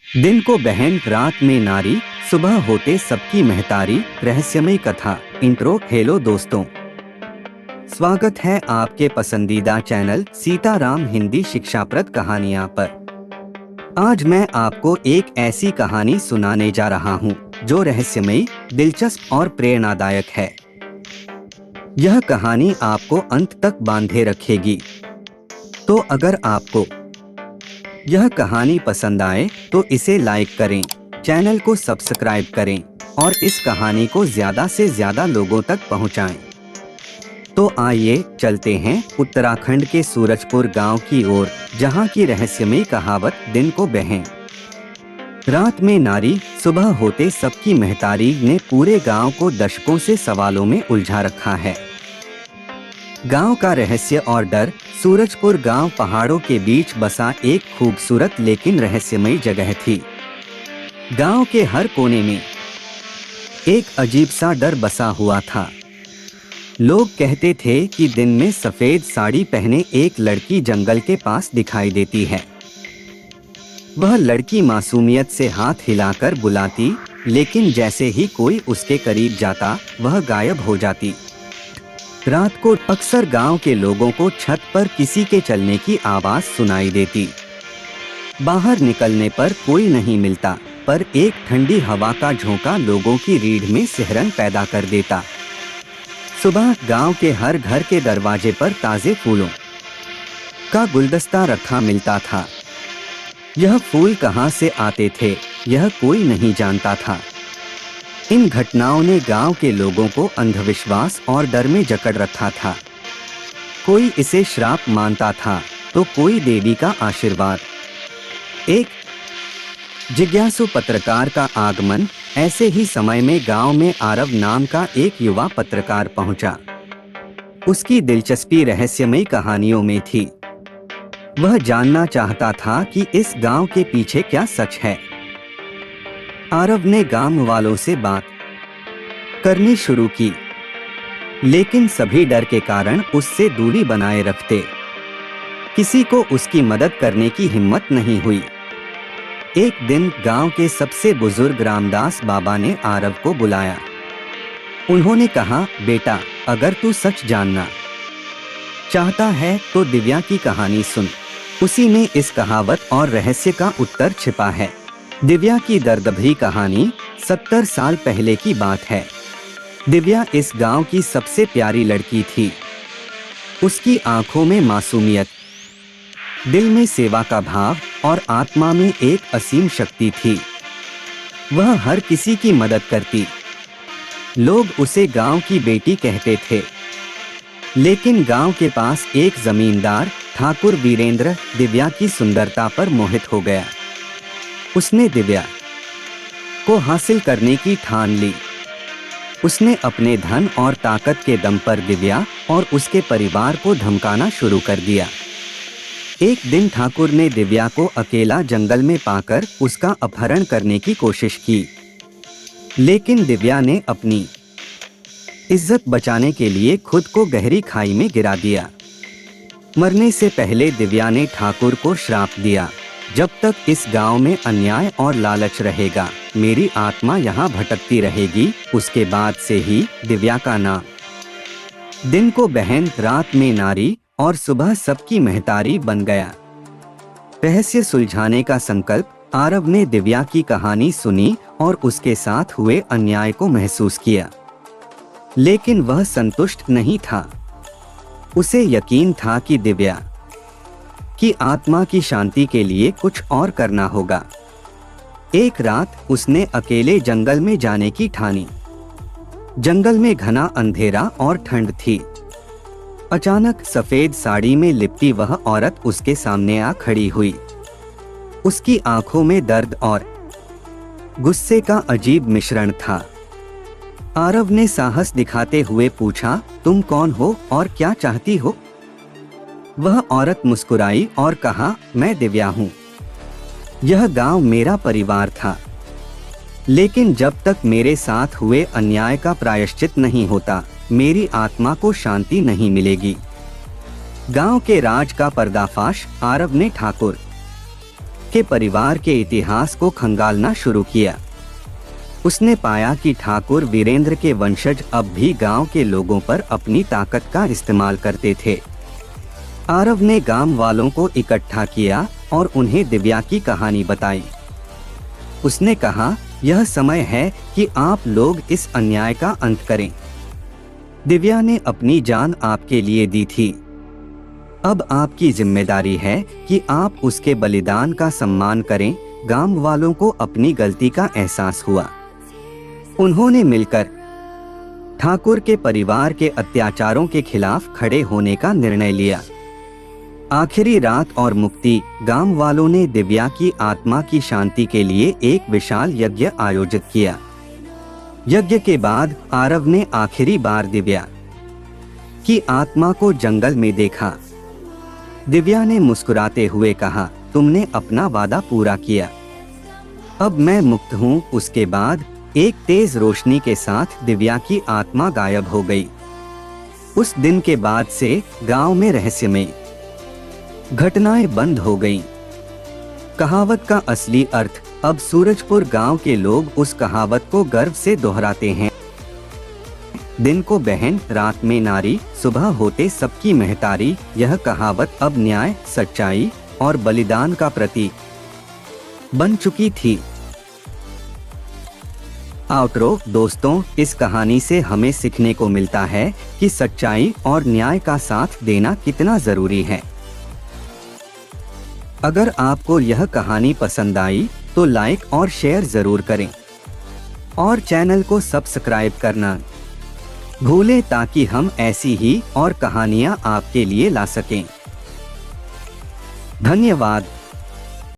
दिन को बहन, रात में नारी, सुबह होते सबकी महतारी। रहस्यमय कथा। इंट्रो। हेलो दोस्तों, स्वागत है आपके पसंदीदा चैनल सीताराम हिंदी शिक्षाप्रद कहानियाँ पर। आज मैं आपको एक ऐसी कहानी सुनाने जा रहा हूँ जो रहस्यमयी, दिलचस्प और प्रेरणादायक है। यह कहानी आपको अंत तक बांधे रखेगी। तो अगर आपको यह कहानी पसंद आए तो इसे लाइक करें, चैनल को सब्सक्राइब करें और इस कहानी को ज़्यादा से ज़्यादा लोगों तक पहुंचाएं। तो आइए चलते हैं उत्तराखंड के सूरजपुर गांव की ओर, जहां की रहस्यमयी कहावत दिन को बहन, रात में नारी, सुबह होते सबकी महतारी ने पूरे गांव को दशकों से सवालों में उलझा रखा है। गांव का रहस्य और डर। सूरजपुर गांव पहाड़ों के बीच बसा एक खूबसूरत लेकिन रहस्यमयी जगह थी। गांव के हर कोने में एक अजीब सा डर बसा हुआ था। लोग कहते थे कि दिन में सफेद साड़ी पहने एक लड़की जंगल के पास दिखाई देती है। वह लड़की मासूमियत से हाथ हिलाकर बुलाती, लेकिन जैसे ही कोई उसके करीब जाता वह गायब हो जाती। रात को अक्सर गांव के लोगों को छत पर किसी के चलने की आवाज सुनाई देती। बाहर निकलने पर कोई नहीं मिलता, पर एक ठंडी हवा का झोंका लोगों की रीढ़ में सिहरन पैदा कर देता। सुबह गांव के हर घर के दरवाजे पर ताजे फूलों का गुलदस्ता रखा मिलता था। यह फूल कहां से आते थे यह कोई नहीं जानता था। इन घटनाओं ने गांव के लोगों को अंधविश्वास और डर में जकड़ रखा था। कोई इसे श्राप मानता था तो कोई देवी का आशीर्वाद। एक जिज्ञासु पत्रकार का आगमन। ऐसे ही समय में गांव में आरव नाम का एक युवा पत्रकार पहुंचा। उसकी दिलचस्पी रहस्यमयी कहानियों में थी। वह जानना चाहता था कि इस गांव के पीछे क्या सच है। आरव ने गांव वालों से बात करनी शुरू की, लेकिन सभी डर के कारण उससे दूरी बनाए रखते। किसी को उसकी मदद करने की हिम्मत नहीं हुई। एक दिन गांव के सबसे बुजुर्ग रामदास बाबा ने आरव को बुलाया। उन्होंने कहा, बेटा, अगर तू सच जानना चाहता है तो दिव्या की कहानी सुन। उसी में इस कहावत और रहस्य का उत्तर छिपा है। दिव्या की दर्दभरी कहानी 70 साल पहले की बात है। दिव्या इस गांव की सबसे प्यारी लड़की थी। उसकी आंखों में मासूमियत, दिल में सेवा का भाव और आत्मा में एक असीम शक्ति थी। वह हर किसी की मदद करती। लोग उसे गांव की बेटी कहते थे। लेकिन गांव के पास एक जमींदार ठाकुर वीरेंद्र दिव्या की सुंदरता पर मोहित हो गया। उसने दिव्या को हासिल करने की ठान ली। उसने अपने धन और ताकत के दम पर दिव्या और उसके परिवार को धमकाना शुरू कर दिया। एक दिन ठाकुर ने दिव्या को अकेला जंगल में पाकर उसका अपहरण करने की कोशिश की, लेकिन दिव्या ने अपनी इज्जत बचाने के लिए खुद को गहरी खाई में गिरा दिया। मरने से पहले दिव्या ने ठाकुर को श्राप दिया, जब तक इस गांव में अन्याय और लालच रहेगा, मेरी आत्मा यहाँ भटकती रहेगी। उसके बाद से ही दिव्या का नाम दिन को बहन, रात में नारी और सुबह सबकी महतारी बन गया। रहस्य सुलझाने का संकल्प। आरव ने दिव्या की कहानी सुनी और उसके साथ हुए अन्याय को महसूस किया, लेकिन वह संतुष्ट नहीं था। उसे यकीन था कि दिव्या की आत्मा की शांति के लिए कुछ और करना होगा। एक रात उसने अकेले जंगल में जाने की ठानी। जंगल में घना अंधेरा और ठंड थी। अचानक सफेद साड़ी में लिपटी वह औरत उसके सामने आ खड़ी हुई। उसकी आंखों में दर्द और गुस्से का अजीब मिश्रण था। आरव ने साहस दिखाते हुए पूछा, तुम कौन हो और क्या चाहती हो? वह औरत मुस्कुराई और कहा, मैं दिव्या हूँ। यह गांव मेरा परिवार था, लेकिन जब तक मेरे साथ हुए अन्याय का प्रायश्चित नहीं होता, मेरी आत्मा को शांति नहीं मिलेगी। गांव के राज का पर्दाफाश। आरव ने ठाकुर के परिवार के इतिहास को खंगालना शुरू किया। उसने पाया कि ठाकुर वीरेंद्र के वंशज अब भी गांव के लोगों पर अपनी ताकत का इस्तेमाल करते थे। आरव ने गांव वालों को इकट्ठा किया और उन्हें दिव्या की कहानी बताई। उसने कहा, यह समय है कि आप लोग इस अन्याय का अंत करें। दिव्या ने अपनी जान आपके लिए दी थी। अब आपकी जिम्मेदारी है कि आप उसके बलिदान का सम्मान करें। गांव वालों को अपनी गलती का एहसास हुआ। उन्होंने मिलकर ठाकुर के परिवार के अत्याचारों के खिलाफ खड़े होने का निर्णय लिया। आखिरी रात और मुक्ति, गांव वालों ने दिव्या की आत्मा की शांति के लिए एक विशाल यज्ञ आयोजित किया। यज्ञ के बाद आरव ने आखिरी बार दिव्या की आत्मा को जंगल में देखा। दिव्या ने मुस्कुराते हुए कहा, तुमने अपना वादा पूरा किया, अब मैं मुक्त हूँ। उसके बाद एक तेज रोशनी के साथ दिव्या की आत्मा गायब हो गई। उस दिन के बाद से गांव में रहस्यमय घटनाएं बंद हो गईं। कहावत का असली अर्थ, अब सूरजपुर गांव के लोग उस कहावत को गर्व से दोहराते हैं। दिन को बहन, रात में नारी, सुबह होते सबकी महतारी। यह कहावत अब न्याय, सच्चाई और बलिदान का प्रतीक बन चुकी थी। आउटरो दोस्तों, इस कहानी से हमें सीखने को मिलता है कि सच्चाई और न्याय का साथ देना कितना जरूरी है। अगर आपको यह कहानी पसंद आई तो लाइक और शेयर जरूर करें और चैनल को सब्सक्राइब करना भूलें ताकि हम ऐसी ही और कहानियां आपके लिए ला सकें। धन्यवाद।